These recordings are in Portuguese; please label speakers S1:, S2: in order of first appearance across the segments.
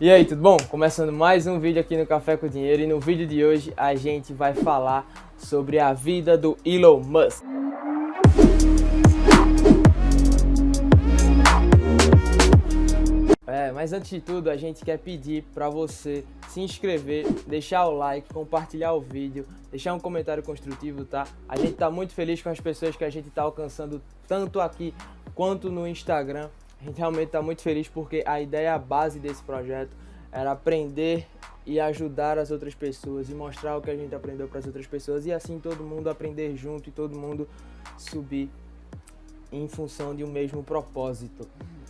S1: E aí, tudo bom? Começando mais um vídeo aqui no Café com Dinheiro, e no vídeo de hoje a gente vai falar sobre a vida do Elon Musk. Mas antes de tudo, a gente quer pedir para você se inscrever, deixar o like, compartilhar o vídeo, deixar um comentário construtivo, tá? A gente tá muito feliz com as pessoas que a gente tá alcançando, tanto aqui quanto no Instagram. A gente realmente tá muito feliz porque a ideia, a base desse projeto era aprender e ajudar as outras pessoas e mostrar o que a gente aprendeu para as outras pessoas e assim todo mundo aprender junto e todo mundo subir em função de um mesmo propósito,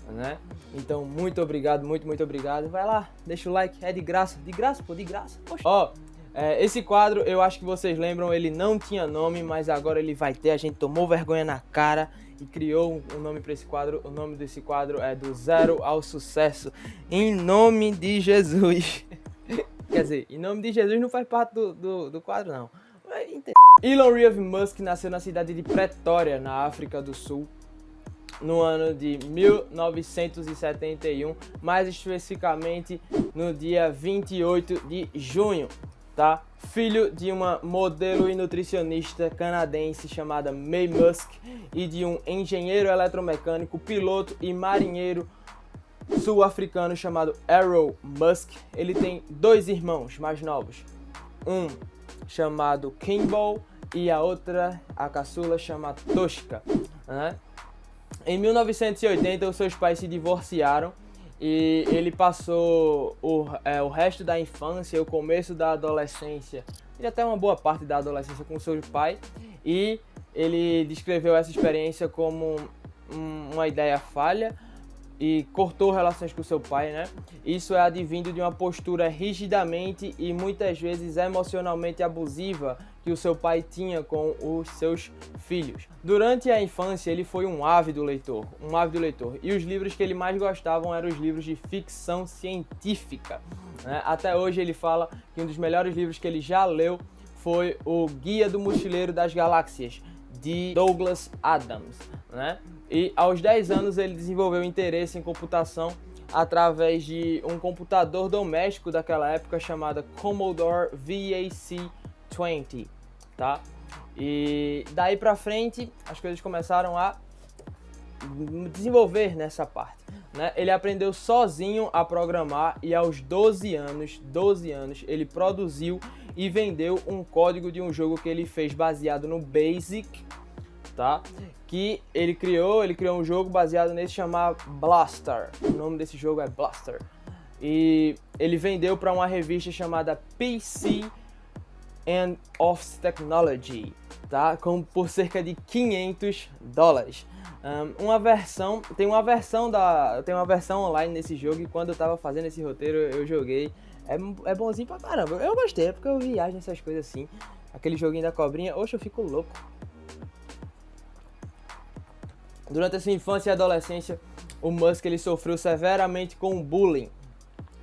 S1: né? Então, muito obrigado, muito obrigado. Vai lá, deixa o like, é de graça, pô, de graça. Ó, esse quadro, eu acho que vocês lembram, ele não tinha nome, mas agora ele vai ter. A gente tomou vergonha na cara e criou um nome para esse quadro. O nome desse quadro é Do Zero ao Sucesso, em nome de Jesus. Quer dizer, em nome de Jesus não faz parte do quadro, não. Elon Reeve Musk nasceu na cidade de Pretória, na África do Sul, no ano de 1971, mais especificamente no dia 28 de junho, tá? Filho de uma modelo e nutricionista canadense chamada Mae Musk e de um engenheiro eletromecânico, piloto e marinheiro sul-africano chamado Errol Musk. Ele tem dois irmãos mais novos, um chamado Kimball e a outra, a caçula, chama Tosca, né? Em 1980, os seus pais se divorciaram e ele passou o resto da infância, o começo da adolescência e até uma boa parte da adolescência com seu pai, e ele descreveu essa experiência como uma ideia falha e cortou relações com seu pai, né? Isso é advindo de uma postura rigidamente e muitas vezes emocionalmente abusiva que o seu pai tinha com os seus filhos. Durante a infância, ele foi um ávido leitor, e os livros que ele mais gostava eram os livros de ficção científica, né? Até hoje ele fala que um dos melhores livros que ele já leu foi o Guia do Mochileiro das Galáxias, de Douglas Adams, né? E aos 10 anos ele desenvolveu interesse em computação através de um computador doméstico daquela época chamado Commodore VAC-20, tá? E daí pra frente as coisas começaram a desenvolver nessa parte, né? Ele aprendeu sozinho a programar e aos 12 anos ele produziu e vendeu um código de um jogo que ele fez baseado no BASIC, tá? Que ele criou um jogo baseado nesse chamado Blaster. O nome desse jogo é Blaster. E ele vendeu para uma revista chamada PC and Office Technology, tá? Por cerca de $500. Tem uma versão online nesse jogo, e quando eu tava fazendo esse roteiro eu joguei. É bonzinho pra caramba. Eu gostei, porque eu viajo nessas coisas assim. Aquele joguinho da cobrinha, oxe, eu fico louco. Durante a sua infância e adolescência, o Musk ele sofreu severamente com bullying.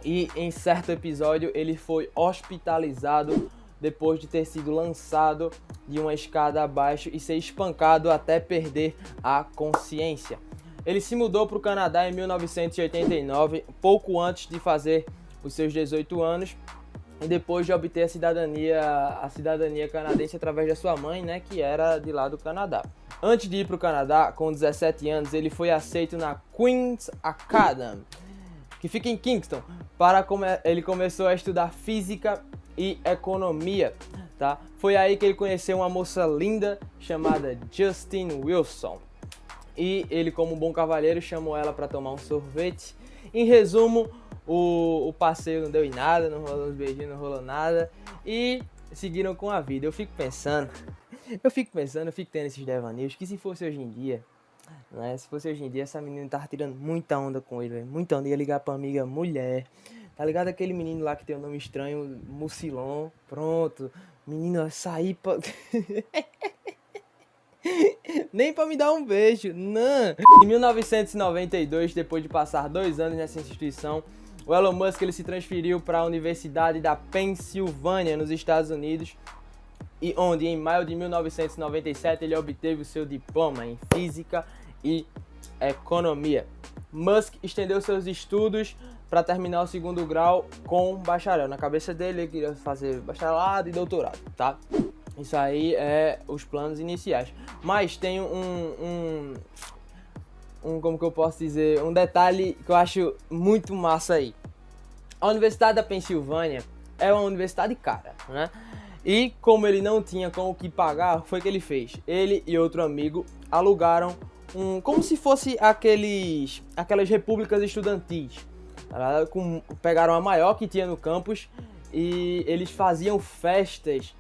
S1: E em certo episódio ele foi hospitalizado depois de ter sido lançado de uma escada abaixo e ser espancado até perder a consciência. Ele se mudou para o Canadá em 1989, pouco antes de fazer os seus 18 anos, e depois de obter a cidadania canadense através da sua mãe, né, que era de lá do Canadá. Antes de ir para o Canadá, com 17 anos, ele foi aceito na Queen's Academy, que fica em Kingston. Ele começou a estudar física e economia, tá? Foi aí que ele conheceu uma moça linda chamada Justine Wilson. E ele, como um bom cavalheiro, chamou ela para tomar um sorvete. Em resumo, o passeio não deu em nada, não rolou uns beijinhos, não rolou nada. E seguiram com a vida. Eu fico pensando, eu fico tendo esses devaneios, que se fosse hoje em dia, né? Se fosse hoje em dia, essa menina tava tirando muita onda com ele, véio. Muita onda, ia ligar pra amiga mulher. Tá ligado aquele menino lá que tem um nome estranho, Mucilon? Pronto. Menino, sair pra... Nem pra me dar um beijo, não. Em 1992, depois de passar 2 anos nessa instituição, o Elon Musk ele se transferiu para a Universidade da Pensilvânia, nos Estados Unidos, e onde em maio de 1997 ele obteve o seu diploma em Física e Economia. Musk estendeu seus estudos para terminar o segundo grau com bacharel. Na cabeça dele, ele queria fazer bacharelado e doutorado, tá? Isso aí é os planos iniciais. Mas tem como que eu posso dizer, um detalhe que eu acho muito massa aí. A Universidade da Pensilvânia é uma universidade cara, né? E como ele não tinha com o que pagar, foi o que ele fez. Ele e outro amigo alugaram como se fosse aquelas repúblicas estudantis. Pegaram a maior que tinha no campus e eles faziam festas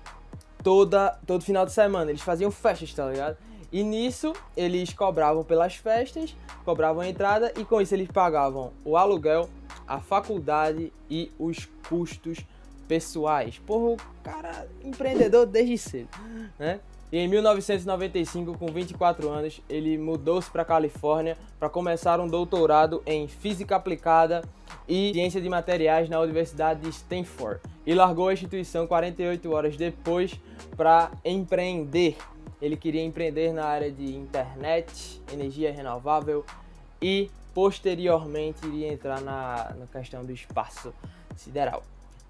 S1: todo final de semana. Eles faziam festas, tá ligado? E nisso eles cobravam pelas festas, cobravam a entrada e com isso eles pagavam o aluguel, a faculdade e os custos pessoais. Porra, o cara empreendedor desde cedo, né? E em 1995, com 24 anos, ele mudou-se para a Califórnia para começar um doutorado em Física Aplicada e Ciência de Materiais na Universidade de Stanford. E largou a instituição 48 horas depois para empreender. Ele queria empreender na área de internet, energia renovável e posteriormente iria entrar na questão do espaço sideral,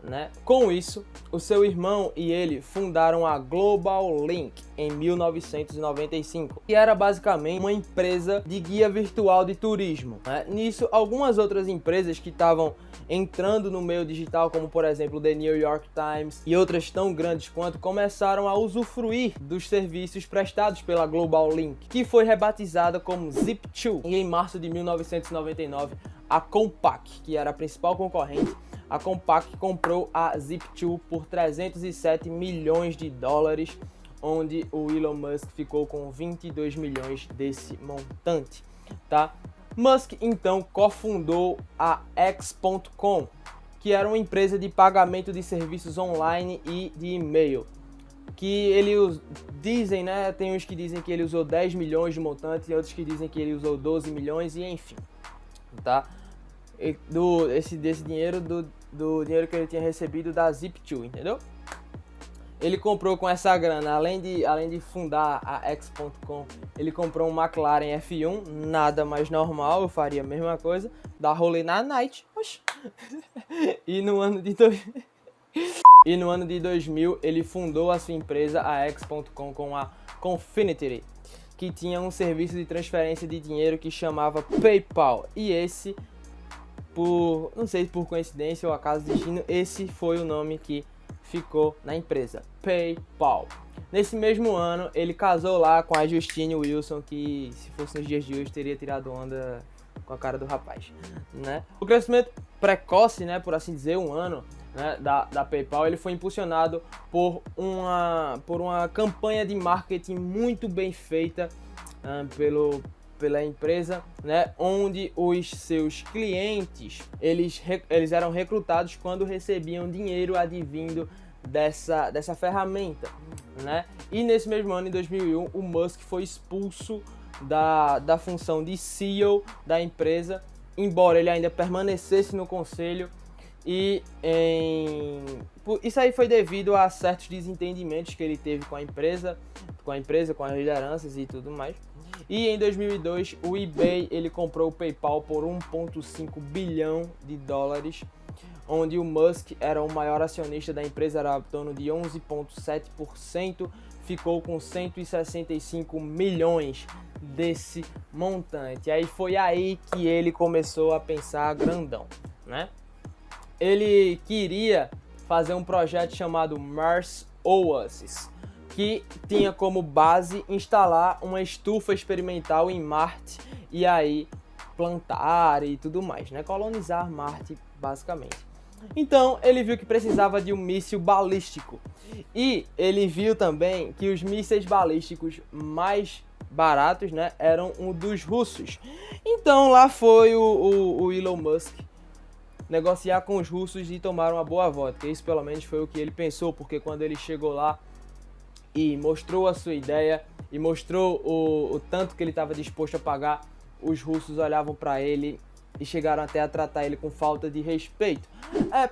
S1: né? Com isso, o seu irmão e ele fundaram a Global Link em 1995, que era basicamente uma empresa de guia virtual de turismo, né? Nisso, algumas outras empresas que estavam entrando no meio digital, como por exemplo The New York Times e outras tão grandes quanto, começaram a usufruir dos serviços prestados pela Global Link, que foi rebatizada como Zip2. E em março de 1999, a Compaq, que era a principal concorrente, a Compaq comprou a Zip2 por 307 milhões de dólares, onde o Elon Musk ficou com 22 milhões desse montante, tá? Musk então cofundou a X.com, que era uma empresa de pagamento de serviços online e de e-mail, que ele dizem, né, tem uns que dizem que ele usou 10 milhões de montante e outros que dizem que ele usou 12 milhões e enfim, tá? Desse dinheiro, do dinheiro que ele tinha recebido da Zip2, entendeu? Ele comprou com essa grana, além de fundar a X.com, ele comprou um McLaren F1, nada mais normal, eu faria a mesma coisa, dar rolê na night, oxi. E no ano de 2000, ele fundou a sua empresa, a X.com, com a Confinity, que tinha um serviço de transferência de dinheiro que chamava PayPal. E esse, não sei se por coincidência ou acaso do destino, esse foi o nome que ficou na empresa, PayPal. Nesse mesmo ano, ele casou lá com a Justine Wilson, que se fosse nos dias de hoje teria tirado onda com a cara do rapaz, né? O crescimento precoce, né, por assim dizer, um ano, né, da PayPal, ele foi impulsionado por uma campanha de marketing muito bem feita pela empresa, né, onde os seus clientes eles eram recrutados quando recebiam dinheiro advindo dessa ferramenta, né? E nesse mesmo ano, em 2001, o Musk foi expulso da função de CEO da empresa, embora ele ainda permanecesse no conselho, e isso aí foi devido a certos desentendimentos que ele teve com a empresa, com as lideranças e tudo mais. E em 2002, o eBay ele comprou o PayPal por 1,5 bilhão de dólares, onde o Musk era o maior acionista da empresa, era em torno de 11,7%, ficou com 165 milhões desse montante. Aí foi aí que ele começou a pensar grandão, né? Ele queria fazer um projeto chamado Mars Oasis, que tinha como base instalar uma estufa experimental em Marte e aí plantar e tudo mais, né? Colonizar Marte, basicamente. Então, ele viu que precisava de um míssil balístico. E ele viu também que os mísseis balísticos mais baratos, né, eram dos russos. Então, lá foi o Elon Musk negociar com os russos e tomar uma boa vodka. Isso, pelo menos, foi o que ele pensou, porque quando ele chegou lá e mostrou a sua ideia e mostrou o tanto que ele estava disposto a pagar, os russos olhavam para ele e chegaram até a tratar ele com falta de respeito.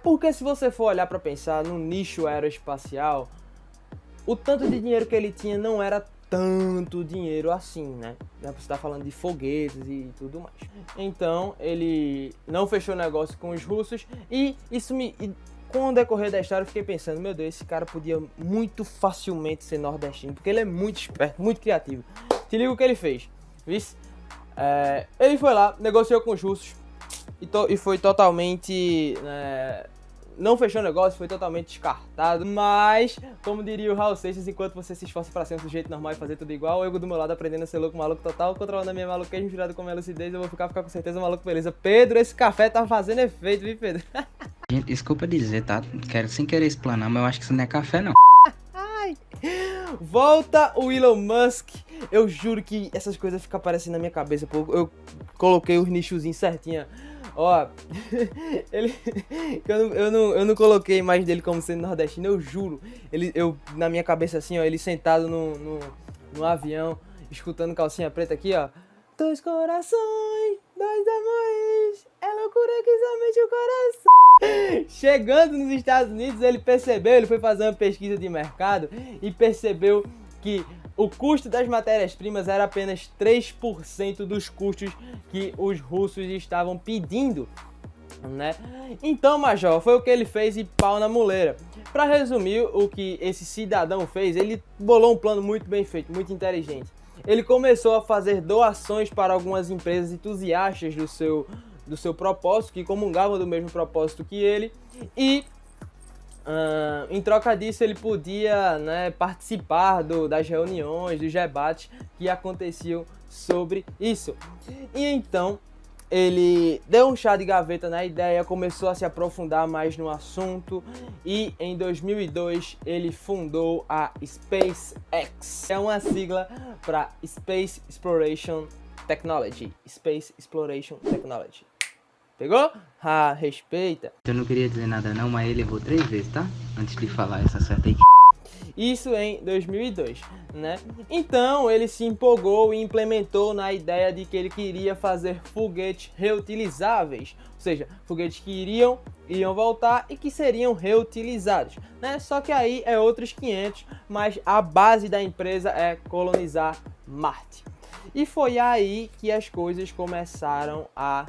S1: Porque se você for olhar para pensar no nicho aeroespacial, o tanto de dinheiro que ele tinha não era tanto dinheiro assim, né? Você está falando de foguetes e tudo mais. Então, ele não fechou negócio com os russos e com o decorrer da história eu fiquei pensando, meu Deus, esse cara podia muito facilmente ser nordestino, porque ele é muito esperto, muito criativo. Se liga o que ele fez, vice? Ele foi lá, negociou com os russos e foi totalmente... não fechou o negócio, foi totalmente descartado. Mas, como diria o Raul Seixas, enquanto você se esforça pra ser um sujeito normal e fazer tudo igual, eu do meu lado aprendendo a ser louco, maluco total, controlando a minha maluquez misturada com a minha lucidez, eu vou ficar com certeza maluco, beleza. Pedro, esse café tá fazendo efeito, viu, Pedro?
S2: Gente, desculpa dizer, tá? Quero sem querer explanar, mas eu acho que isso não é café, não.
S1: Ai. Volta o Elon Musk. Eu juro que essas coisas ficam aparecendo na minha cabeça. Pô. Eu coloquei os nichozinhos certinho. Ó, eu não coloquei mais dele como sendo nordestino, eu juro. Na minha cabeça assim, ó, ele sentado no avião, escutando Calcinha Preta aqui, ó. 2 corações, 2 amores, é loucura que somente o coração. Chegando nos Estados Unidos, ele foi fazer uma pesquisa de mercado e percebeu que o custo das matérias-primas era apenas 3% dos custos que os russos estavam pedindo, né? Então, Major, foi o que ele fez e pau na muleira. Para resumir, o que esse cidadão fez, ele bolou um plano muito bem feito, muito inteligente. Ele começou a fazer doações para algumas empresas entusiastas do seu propósito, que comungavam do mesmo propósito que ele, e em troca disso ele podia, né, participar das reuniões, dos debates que aconteciam sobre isso. E então ele deu um chá de gaveta na ideia, começou a se aprofundar mais no assunto e em 2002 ele fundou a SpaceX. É uma sigla para Space Exploration Technology. Space Exploration Technology. Pegou? Ah, respeita.
S2: Eu não queria dizer nada não, mas ele levou 3 vezes, tá? Antes de falar essa certa aí.
S1: Isso em 2002, né? Então ele se empolgou e implementou na ideia de que ele queria fazer foguetes reutilizáveis, ou seja, foguetes que iriam voltar e que seriam reutilizados, né? Só que aí é outros 500, mas a base da empresa é colonizar Marte. E foi aí que as coisas começaram a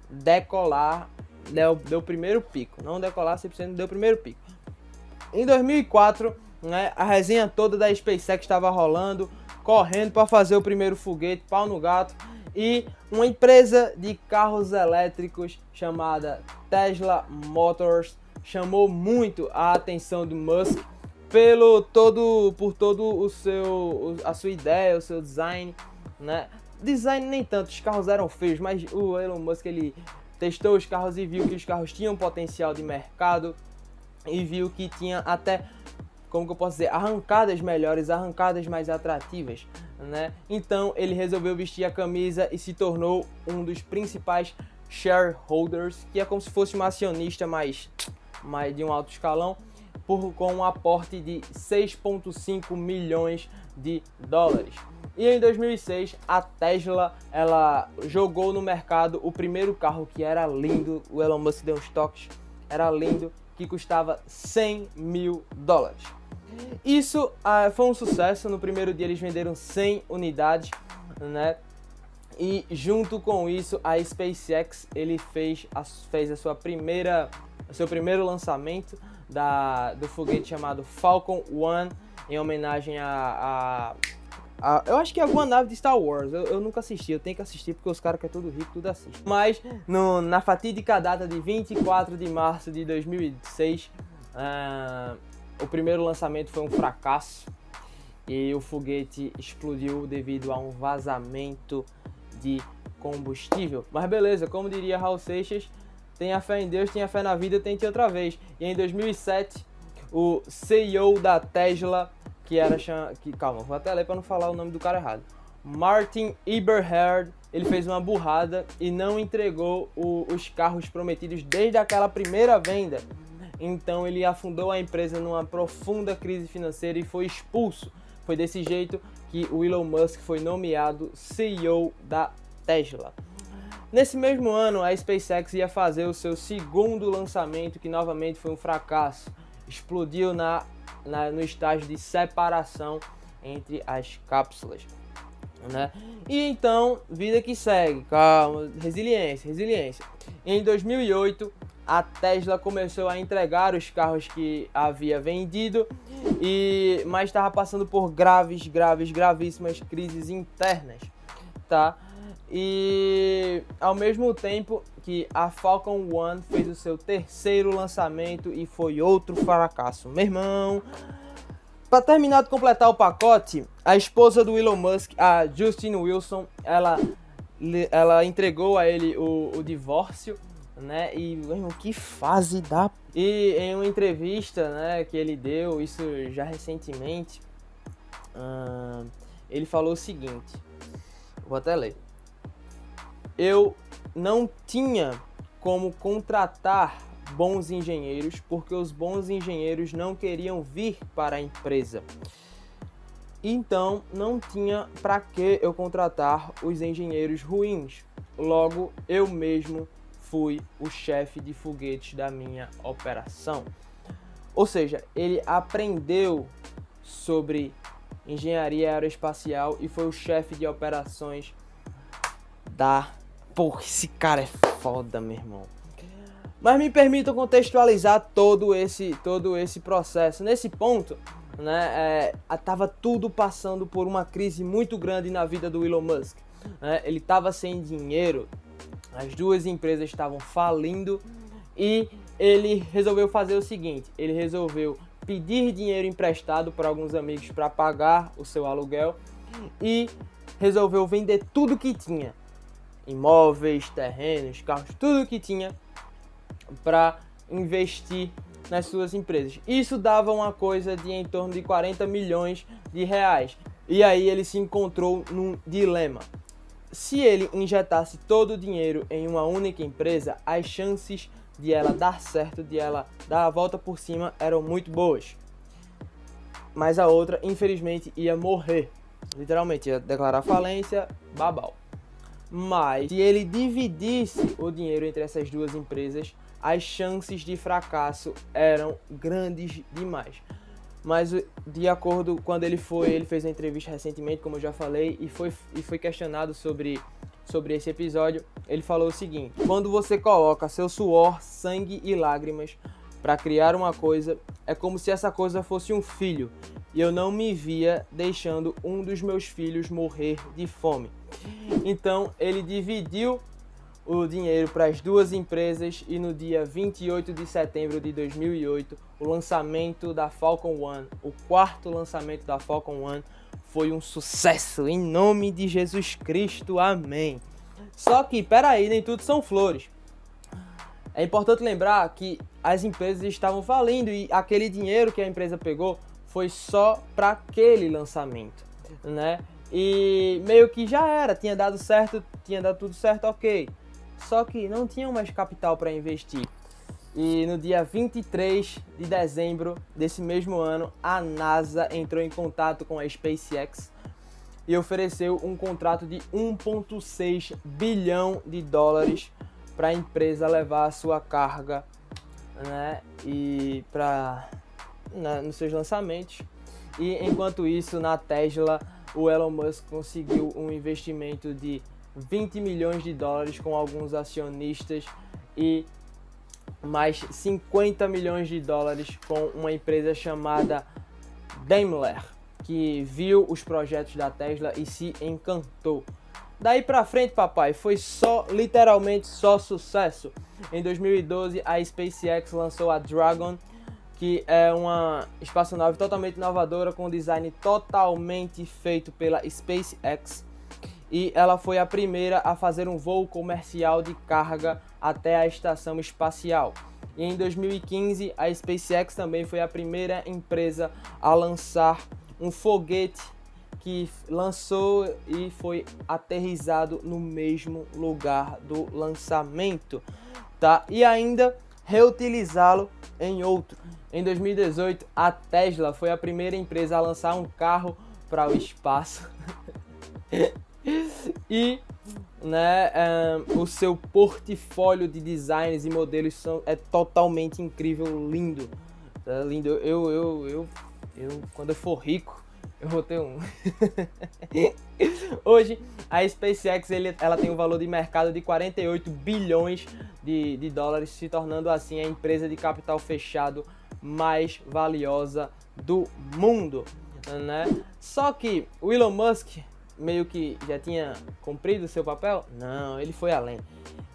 S1: decolar, deu o primeiro pico, não decolar 100%, deu o primeiro pico. Em 2004, né, a resenha toda da SpaceX estava rolando, correndo para fazer o primeiro foguete, pau no gato, e uma empresa de carros elétricos chamada Tesla Motors chamou muito a atenção do Musk por todo a sua ideia, o seu design, né? Design nem tanto, os carros eram feios, mas o Elon Musk ele testou os carros e viu que os carros tinham potencial de mercado e viu que tinha até, como que eu posso dizer, arrancadas melhores, arrancadas mais atrativas, né? Então ele resolveu vestir a camisa e se tornou um dos principais shareholders, que é como se fosse um acionista mais de um alto escalão, com um aporte de 6,5 milhões de dólares. E em 2006, a Tesla, ela jogou no mercado o primeiro carro que era lindo, o Elon Musk deu uns toques, era lindo, que custava 100 mil dólares. Isso foi um sucesso, no primeiro dia eles venderam 100 unidades, né? E junto com isso, a SpaceX, ele fez o seu primeiro lançamento do foguete chamado Falcon 1, em homenagem eu acho que é alguma nave de Star Wars. Eu nunca assisti, eu tenho que assistir porque os caras que é tudo rico, tudo assiste. Mas na fatídica data de 24 de março de 2006, o primeiro lançamento foi um fracasso e o foguete explodiu devido a um vazamento de combustível. Mas beleza, como diria Raul Seixas, tenha fé em Deus, tenha fé na vida, tente outra vez. E em 2007, o CEO da Tesla, calma, vou até ler para não falar o nome do cara errado, Martin Eberhard, ele fez uma burrada e não entregou os carros prometidos desde aquela primeira venda. Então ele afundou a empresa numa profunda crise financeira e foi expulso. Foi desse jeito que o Elon Musk foi nomeado CEO da Tesla. Nesse mesmo ano, a SpaceX ia fazer o seu segundo lançamento, que novamente foi um fracasso. Explodiu no estágio de separação entre as cápsulas, né? E então, vida que segue, calma, resiliência. Em 2008, a Tesla começou a entregar os carros que havia vendido, mas estava passando por gravíssimas crises internas, tá? E ao mesmo tempo que a Falcon 1 fez o seu terceiro lançamento e foi outro fracasso. Meu irmão, para terminar de completar o pacote, a esposa do Elon Musk, a Justine Wilson, ela entregou a ele o divórcio, né? E, irmão, que fase da... E em uma entrevista, né, que ele deu, isso já recentemente, ele falou o seguinte, vou até ler. Eu não tinha como contratar bons engenheiros, porque os bons engenheiros não queriam vir para a empresa. Então, não tinha para que eu contratar os engenheiros ruins. Logo, eu mesmo fui o chefe de foguetes da minha operação. Ou seja, ele aprendeu sobre engenharia aeroespacial e foi o chefe de operações da... Porra, esse cara é foda, meu irmão. Mas me permitam contextualizar todo esse processo. Nesse ponto, né, tava tudo passando por uma crise muito grande na vida do Elon Musk. Né? Ele estava sem dinheiro, as duas empresas estavam falindo e ele resolveu fazer o seguinte: ele resolveu pedir dinheiro emprestado para alguns amigos para pagar o seu aluguel e resolveu vender tudo que tinha. Imóveis, terrenos, carros, tudo que tinha para investir nas suas empresas. Isso dava uma coisa de em torno de 40 milhões de reais. E aí ele se encontrou num dilema. Se ele injetasse todo o dinheiro em uma única empresa, as chances de ela dar certo, de ela dar a volta por cima, eram muito boas. Mas a outra, infelizmente, ia morrer. Literalmente, ia declarar falência, babau. Mas se ele dividisse o dinheiro entre essas duas empresas, as chances de fracasso eram grandes demais. Mas de acordo, quando ele fez uma entrevista recentemente, como eu já falei, e foi questionado sobre esse episódio, ele falou o seguinte: quando você coloca seu suor, sangue e lágrimas para criar uma coisa, é como se essa coisa fosse um filho, e eu não me via deixando um dos meus filhos morrer de fome. Então ele dividiu o dinheiro para as duas empresas e no dia 28 de setembro de 2008, o lançamento da Falcon 1, o quarto lançamento da Falcon 1, foi um sucesso, em nome de Jesus Cristo, amém. Só que, peraí, nem tudo são flores. É importante lembrar que as empresas estavam falindo e aquele dinheiro que a empresa pegou foi só para aquele lançamento, né? E meio que já era, tinha dado tudo certo, ok. Só que não tinham mais capital para investir. E no dia 23 de dezembro desse mesmo ano, a NASA entrou em contato com a SpaceX e ofereceu um contrato de 1,6 bilhão de dólares para a empresa levar a sua carga, né, e nos seus lançamentos. E enquanto isso, na Tesla, o Elon Musk conseguiu um investimento de 20 milhões de dólares com alguns acionistas e mais 50 milhões de dólares com uma empresa chamada Daimler, que viu os projetos da Tesla e se encantou. Daí pra frente, papai, foi literalmente só sucesso. Em 2012, a SpaceX lançou a Dragon, que é uma espaçonave totalmente inovadora com design totalmente feito pela SpaceX. E ela foi a primeira a fazer um voo comercial de carga até a estação espacial. E em 2015, a SpaceX também foi a primeira empresa a lançar um foguete que lançou e foi aterrissado no mesmo lugar do lançamento, tá? E ainda reutilizá-lo em outro. Em 2018, a Tesla foi a primeira empresa a lançar um carro para o espaço. E, né, o seu portfólio de designs e modelos é totalmente incrível, lindo. Lindo. Eu quando eu for rico, Eu vou ter um. Hoje, a SpaceX ela tem um valor de mercado de 48 bilhões de dólares, se tornando assim a empresa de capital fechado mais valiosa do mundo, né? Só que o Elon Musk meio que já tinha cumprido seu papel? Não, ele foi além.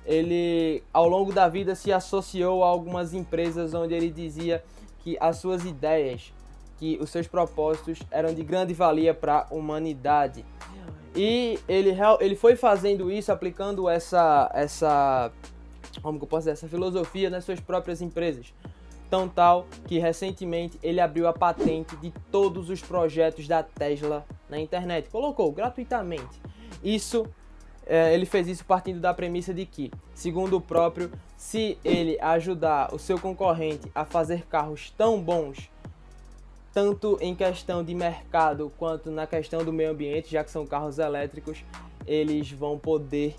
S1: Ele, ao longo da vida, se associou a algumas empresas onde ele dizia que as suas ideias, que os seus propósitos eram de grande valia para a humanidade. E ele foi fazendo isso, aplicando como que eu posso dizer, essa filosofia nas suas próprias empresas. Tão tal que recentemente ele abriu a patente de todos os projetos da Tesla na internet. Colocou gratuitamente. Ele fez isso partindo da premissa de que, segundo o próprio, se ele ajudar o seu concorrente a fazer carros tão bons, tanto em questão de mercado quanto na questão do meio ambiente, já que são carros elétricos, eles vão poder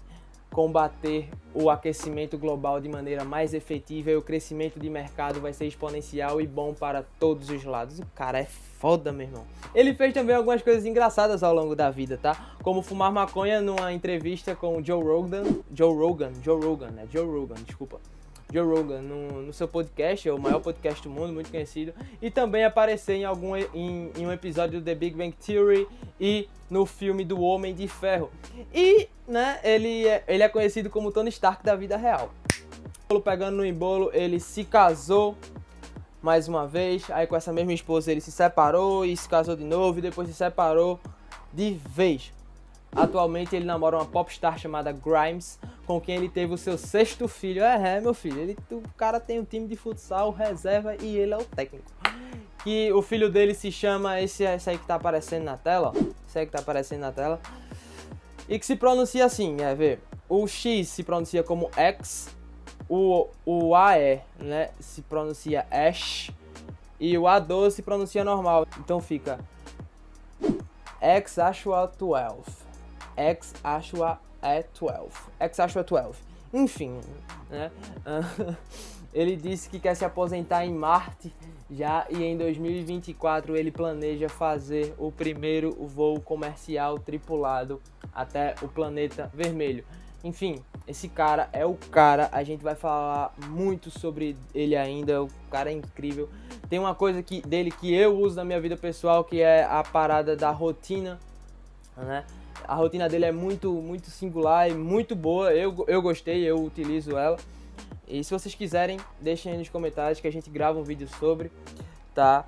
S1: combater o aquecimento global de maneira mais efetiva e o crescimento de mercado vai ser exponencial e bom para todos os lados. O cara é foda, meu irmão. Ele fez também algumas coisas engraçadas ao longo da vida, tá? Como fumar maconha numa entrevista com o Joe Rogan, no seu podcast, é o maior podcast do mundo, muito conhecido, e também aparecer em um episódio do The Big Bang Theory e no filme do Homem de Ferro. E, né, ele é conhecido como Tony Stark da vida real. Pegando no embolo, ele se casou mais uma vez, aí com essa mesma esposa ele se separou e se casou de novo e depois se separou de vez. Atualmente ele namora uma popstar chamada Grimes, com quem ele teve o seu 6º filho. Meu filho, o cara tem um time de futsal, reserva e ele é o técnico. Que o filho dele se chama, esse aí que tá aparecendo na tela, ó. Esse aí que tá aparecendo na tela. E que se pronuncia assim, o X se pronuncia como X, o AE, né, se pronuncia Ash, e o A12 se pronuncia normal. Então fica X Ashua 12. X Ashua é 12. X Ashua 12. Enfim, né? Ele disse que quer se aposentar em Marte já e em 2024 ele planeja fazer o primeiro voo comercial tripulado até o planeta vermelho. Enfim, esse cara é o cara, a gente vai falar muito sobre ele ainda, o cara é incrível. Tem uma coisa dele que eu uso na minha vida pessoal, que é a parada da rotina, né? A rotina dele é muito, muito singular e muito boa, eu gostei, eu utilizo ela. E se vocês quiserem, deixem aí nos comentários que a gente grava um vídeo sobre, tá?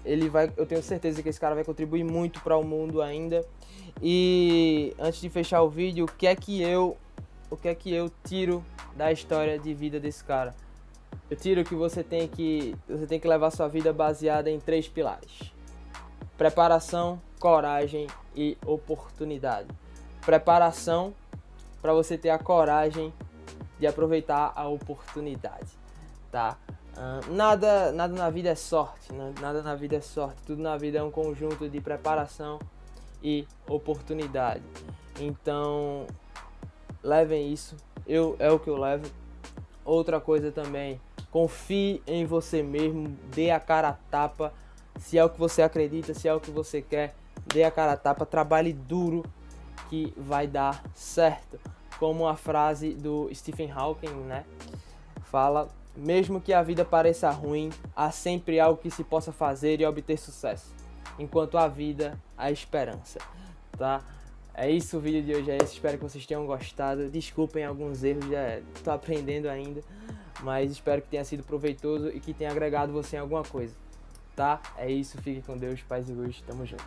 S1: Eu tenho certeza que esse cara vai contribuir muito para o mundo ainda. E antes de fechar o vídeo, o que é que eu tiro da história de vida desse cara? Eu tiro que você tem que levar sua vida baseada em 3 pilares: preparação, coragem e oportunidade. Preparação para você ter a coragem de aproveitar a oportunidade, tá? Nada na vida é sorte, né? Nada na vida é sorte. Tudo na vida é um conjunto de preparação e oportunidade. Então, levem isso. É o que eu levo. Outra coisa também, confie em você mesmo, dê a cara a tapa. Se é o que você acredita, se é o que você quer, dê a cara a tapa, trabalhe duro que vai dar certo. Como a frase do Stephen Hawking, né, fala: mesmo que a vida pareça ruim, há sempre algo que se possa fazer e obter sucesso. Enquanto há vida, há esperança, tá? É isso, o vídeo de hoje é esse, espero que vocês tenham gostado. Desculpem alguns erros, já tô aprendendo ainda, mas espero que tenha sido proveitoso e que tenha agregado você em alguma coisa, tá? É isso, fique com Deus, paz e luz, tamo junto.